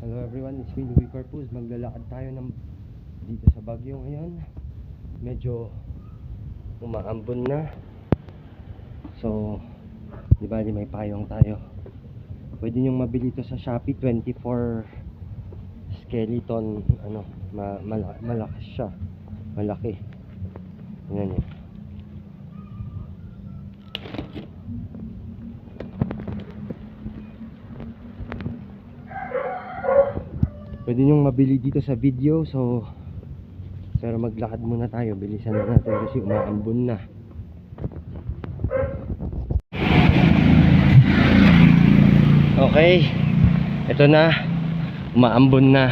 Hello everyone, it's me Louie Corpus. Maglalakad tayo dito sa Baguio ngayon. Medyo umaambon na. So, di ba may payong tayo. Pwede niyong mabili ito sa Shopee. 24 skeleton, malaki siya. Malaki. Yan yun. Pwede nyong mabili dito sa video. So, pero maglakad muna tayo. Bilisan na natin kasi umaambon na. Okay, ito na. Umaambon na.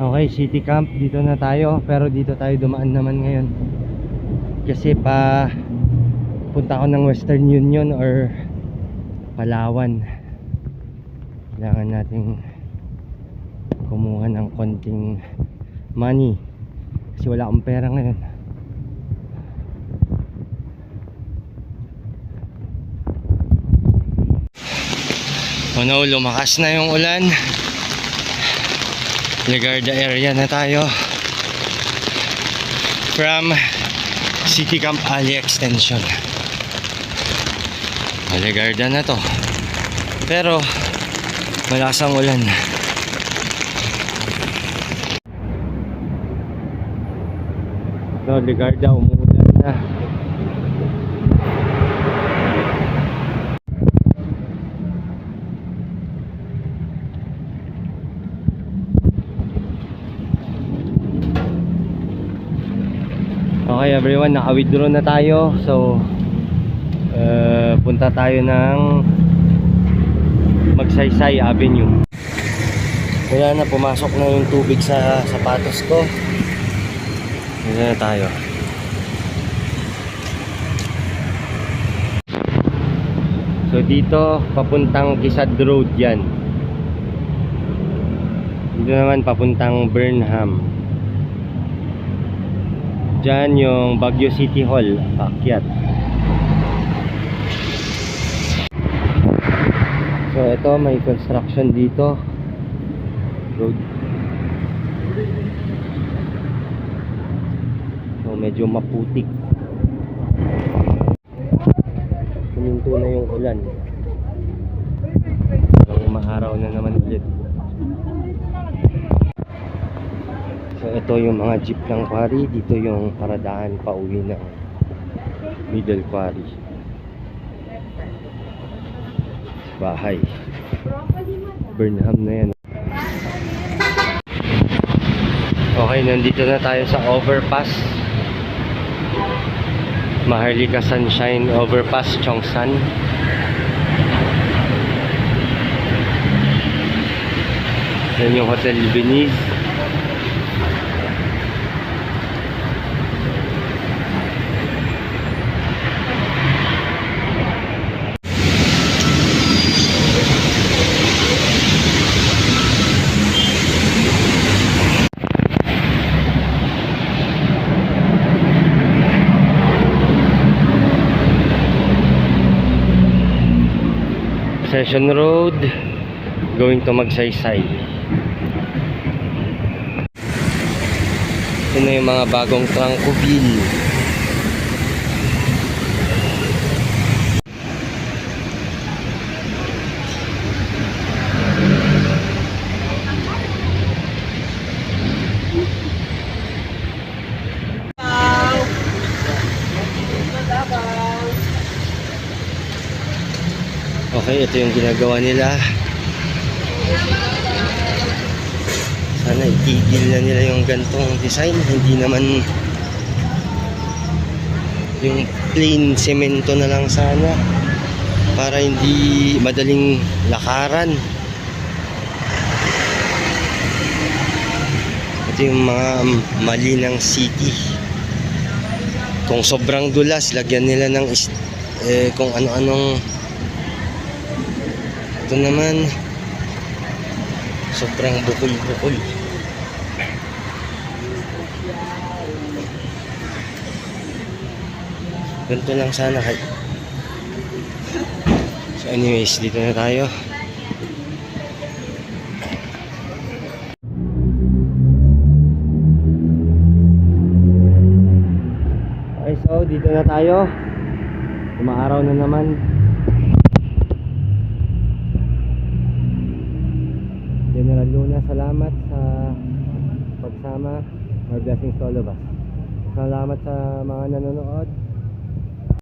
Okay, city camp. Dito na tayo. Pero dito tayo dumaan naman ngayon. Kasi punta ako ng Western Union or Palawan. Kailangan nating kumuha ng konting money kasi wala akong pera ngayon. Oh no, lumakas na yung ulan. Legarda area na tayo from City Camp Alley Extension. Legarda na to, pero malakas ang ulan. So, Legarda, umuulan na. Okay everyone, naka-withdraw na tayo. So punta tayo ng Magsaysay Avenue. Wala na, pumasok na yung tubig sa sapatos ko. Dito na tayo. So dito papuntang Quezad Road yan. Dito naman papuntang Burnham. Diyan yung Baguio City Hall, paakyat. So ito, may construction dito. Road. So medyo maputik. Huminto na yung ulan. So maaraw na naman ulit. So ito yung mga jeep ng quarry. Dito yung paradahan pa uwi ng Middle Quarry. Bahay. Burnham na yan. Okay, nandito na tayo sa overpass. Maharlika Sunshine Overpass, Chongsan. Yan yung Hotel Venice. Session Road going to Magsaysay. Ito na yung mga bagong trangkubil. Okay, ito yung ginagawa nila. Sana itigil na nila yung gantong design. Hindi naman yung plain semento na lang sana, para hindi madaling lakaran. Ito yung mga mali ng city. Kung sobrang dulas, lagyan nila ng kung ano-anong. Ito naman sobrang bukol-bukol. Ganito lang sana Anyways, dito na tayo. Okay, so dito na tayo. Umaaraw na naman. General Luna, salamat sa pagsama. More blessings to all of us. Salamat sa mga nanonood.